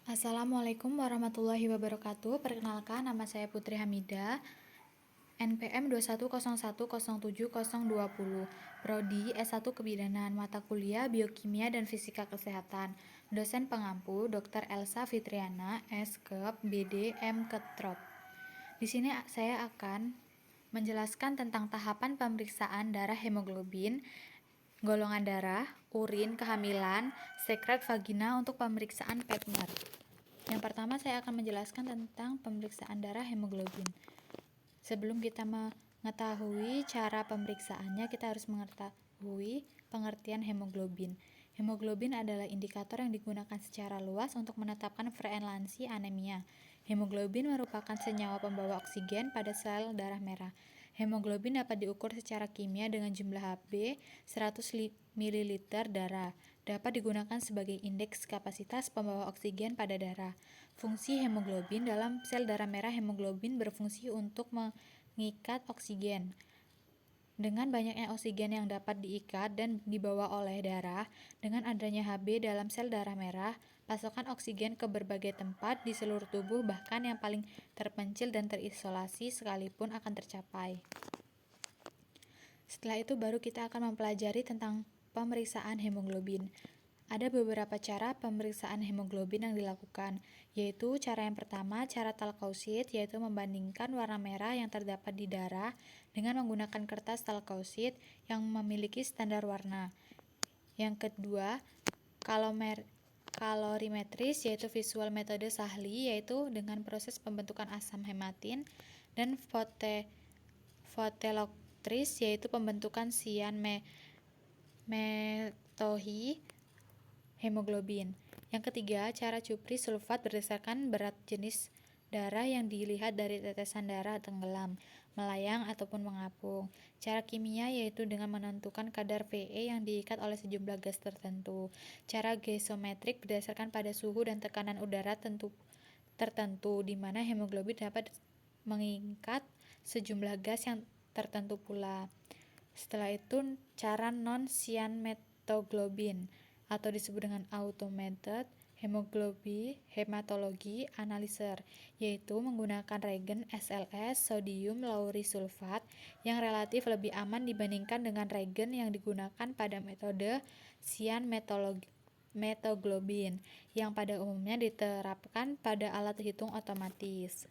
Assalamualaikum warahmatullahi wabarakatuh. Perkenalkan, nama saya Putri Hamidah, NPM 2101070020, Prodi S1 Kebidanan, mata kuliah Biokimia dan Fisika Kesehatan. Dosen pengampu Dr. Elsa Fitriana, S.Kep, BD, M.Ketrop. Di sini saya akan menjelaskan tentang tahapan pemeriksaan darah hemoglobin, golongan darah, urin, kehamilan, sekret vagina untuk pemeriksaan pap smear. Yang pertama saya akan menjelaskan tentang pemeriksaan darah hemoglobin. Sebelum kita mengetahui cara pemeriksaannya, kita harus mengetahui pengertian hemoglobin. Hemoglobin adalah indikator yang digunakan secara luas untuk menetapkan prevalensi anemia. Hemoglobin merupakan senyawa pembawa oksigen pada sel darah merah. Hemoglobin dapat diukur secara kimia dengan jumlah Hb 100 ml darah. Dapat digunakan sebagai indeks kapasitas pembawa oksigen pada darah. Fungsi hemoglobin dalam sel darah merah. Hemoglobin berfungsi untuk mengikat oksigen. Dengan banyaknya oksigen yang dapat diikat dan dibawa oleh darah, dengan adanya Hb dalam sel darah merah, pasokan oksigen ke berbagai tempat di seluruh tubuh, bahkan yang paling terpencil dan terisolasi sekalipun, akan tercapai. Setelah itu baru kita akan mempelajari tentang pemeriksaan hemoglobin. Ada beberapa cara pemeriksaan hemoglobin yang dilakukan, yaitu cara yang pertama, cara talkausit, yaitu membandingkan warna merah yang terdapat di darah dengan menggunakan kertas talkausit yang memiliki standar warna. Yang kedua, kalorimetris, yaitu visual metode Sahli, yaitu dengan proses pembentukan asam hematin, dan fotelotris, yaitu pembentukan sian metohi hemoglobin. Yang ketiga, cara cupri sulfat berdasarkan berat jenis darah yang dilihat dari tetesan darah tenggelam, melayang, ataupun mengapung. Cara kimia yaitu dengan menentukan kadar Ve yang diikat oleh sejumlah gas tertentu. Cara geometrik berdasarkan pada suhu dan tekanan udara tertentu, di mana hemoglobin dapat mengikat sejumlah gas yang tertentu pula. Setelah itu, cara non-cyanmetoglobin atau disebut dengan automated hematology analyzer, yaitu menggunakan reagen SLS sodium lauryl-sulfat yang relatif lebih aman dibandingkan dengan reagen yang digunakan pada metode cyanmetoglobin yang pada umumnya diterapkan pada alat hitung otomatis.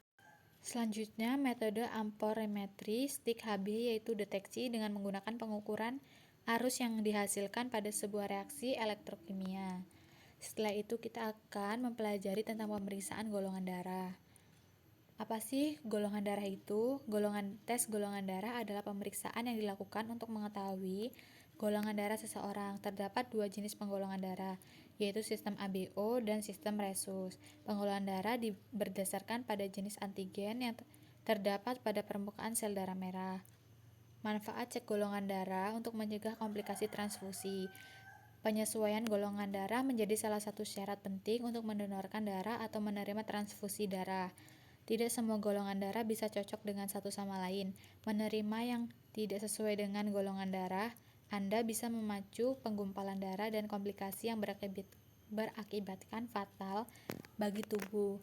Selanjutnya, metode amperimetri stick Hb, yaitu deteksi dengan menggunakan pengukuran arus yang dihasilkan pada sebuah reaksi elektrokimia. Setelah itu kita akan mempelajari tentang pemeriksaan golongan darah. Apa sih golongan darah itu? Tes golongan darah adalah pemeriksaan yang dilakukan untuk mengetahui golongan darah seseorang. Terdapat dua jenis penggolongan darah, yaitu sistem ABO dan sistem Rhesus. Penggolongan darah berdasarkan pada jenis antigen yang terdapat pada permukaan sel darah merah. Manfaat cek golongan darah untuk mencegah komplikasi transfusi. Penyesuaian golongan darah menjadi salah satu syarat penting untuk mendonorkan darah atau menerima transfusi darah. Tidak semua golongan darah bisa cocok dengan satu sama lain. Menerima yang tidak sesuai dengan golongan darah, Anda bisa memacu penggumpalan darah dan komplikasi yang berakibatkan fatal bagi tubuh.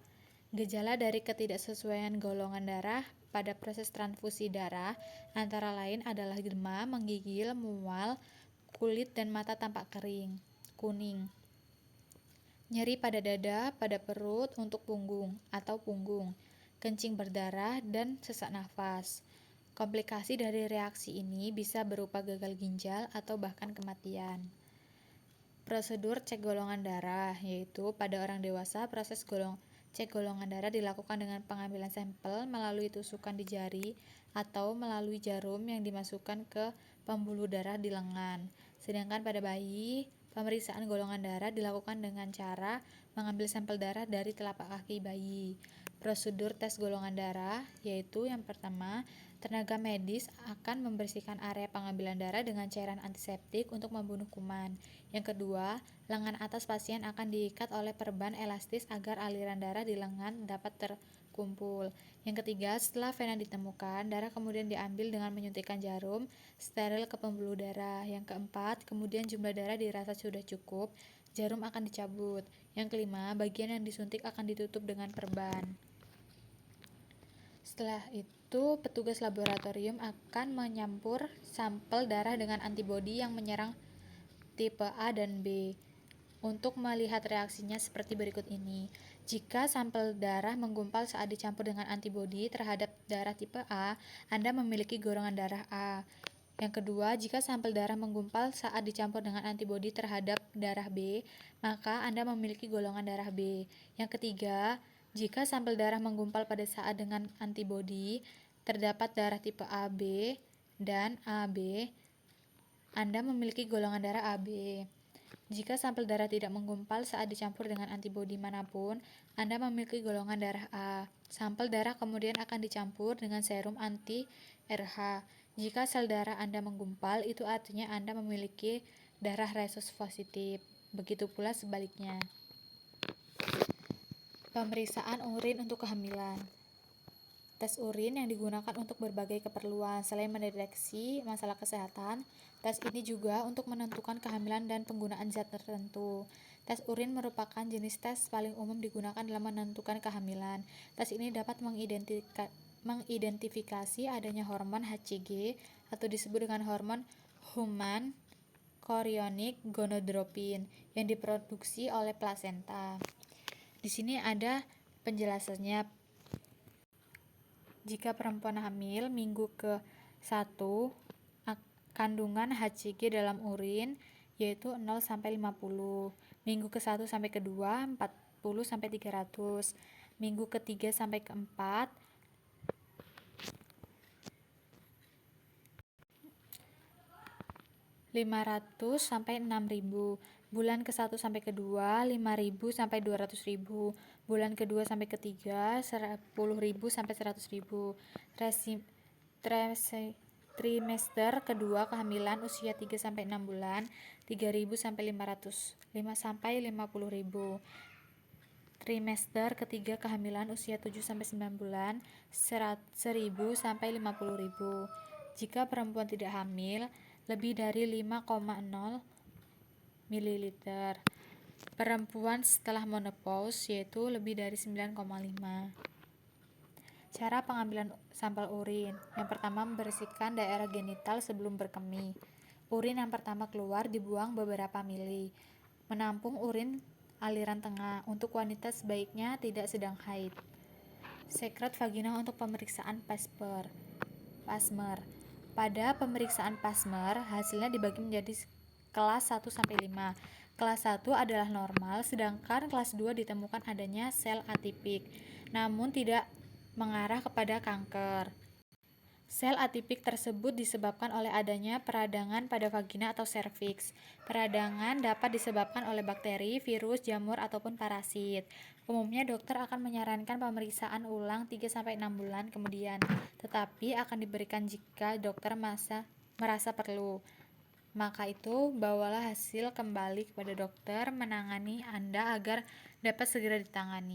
Gejala dari ketidaksesuaian golongan darah pada proses transfusi darah antara lain adalah demam, menggigil, mual, kulit dan mata tampak kuning, nyeri pada dada, pada perut, untuk punggung atau punggung, kencing berdarah, dan sesak nafas. Komplikasi dari reaksi ini bisa berupa gagal ginjal atau bahkan kematian. Prosedur cek golongan darah, yaitu pada orang dewasa, proses cek golongan darah dilakukan dengan pengambilan sampel melalui tusukan di jari atau melalui jarum yang dimasukkan ke pembuluh darah di lengan. Sedangkan pada bayi, pemeriksaan golongan darah dilakukan dengan cara mengambil sampel darah dari telapak kaki bayi. Prosedur tes golongan darah yaitu yang pertama, tenaga medis akan membersihkan area pengambilan darah dengan cairan antiseptik untuk membunuh kuman. Yang kedua, lengan atas pasien akan diikat oleh perban elastis agar aliran darah di lengan dapat terkumpul. Yang ketiga, setelah vena ditemukan, darah kemudian diambil dengan menyuntikkan jarum steril ke pembuluh darah. Yang keempat, kemudian jumlah darah dirasa sudah cukup, jarum akan dicabut. Yang kelima, bagian yang disuntik akan ditutup dengan perban. Setelah itu, petugas laboratorium akan menyampur sampel darah dengan antibodi yang menyerang tipe A dan B. Untuk melihat reaksinya seperti berikut ini. Jika sampel darah menggumpal saat dicampur dengan antibodi terhadap darah tipe A, Anda memiliki golongan darah A. Yang kedua, jika sampel darah menggumpal saat dicampur dengan antibodi terhadap darah B, maka Anda memiliki golongan darah B. Yang ketiga, jika sampel darah menggumpal pada saat dengan antibodi terdapat darah tipe AB dan AB, Anda memiliki golongan darah AB. Jika sampel darah tidak menggumpal saat dicampur dengan antibodi manapun, Anda memiliki golongan darah A. Sampel darah kemudian akan dicampur dengan serum anti-RH. Jika sel darah Anda menggumpal, itu artinya Anda memiliki darah rhesus positif. Begitu pula sebaliknya. Pemeriksaan urin untuk kehamilan. Tes urin yang digunakan untuk berbagai keperluan. Selain mendeteksi masalah kesehatan, tes ini juga untuk menentukan kehamilan dan penggunaan zat tertentu. Tes urin merupakan jenis tes paling umum digunakan dalam menentukan kehamilan. Tes ini dapat mengidentifikasi adanya hormon HCG atau disebut dengan hormon human chorionic gonadotropin yang diproduksi oleh plasenta. Di sini ada penjelasannya. Jika perempuan hamil, minggu ke-1, kandungan HCG dalam urin yaitu 0-50. Minggu ke-1 sampai ke-2, 40-300. Minggu ke-3 sampai ke-4, 500 sampai 6.000. Bulan ke-1 sampai ke-2, 5.000 sampai 200.000. Bulan ke-2 sampai ke-3, 10.000 sampai 100.000. Trimester kedua kehamilan usia 3 sampai 6 bulan, 3.000 sampai 50.000. Trimester ketiga kehamilan usia 7 sampai 9 bulan, 1.000 sampai 50.000. Jika perempuan tidak hamil, lebih dari 5,0 ml. Perempuan setelah menopause yaitu lebih dari 9,5. Cara pengambilan sampel urin. Yang pertama, membersihkan daerah genital sebelum berkemih. Urin yang pertama keluar dibuang beberapa mili. Menampung urin aliran tengah. Untuk wanita sebaiknya tidak sedang haid. Sekret vagina untuk pemeriksaan Pasmer. Pada pemeriksaan Pasmer, hasilnya dibagi menjadi kelas 1 sampai 5. Kelas 1 adalah normal, sedangkan kelas 2 ditemukan adanya sel atipik, namun tidak mengarah kepada kanker. Sel atipik tersebut disebabkan oleh adanya peradangan pada vagina atau serviks. Peradangan dapat disebabkan oleh bakteri, virus, jamur, ataupun parasit. Umumnya dokter akan menyarankan pemeriksaan ulang 3-6 bulan kemudian, tetapi akan diberikan jika dokter merasa perlu. Maka itu, bawalah hasil kembali kepada dokter menangani Anda agar dapat segera ditangani.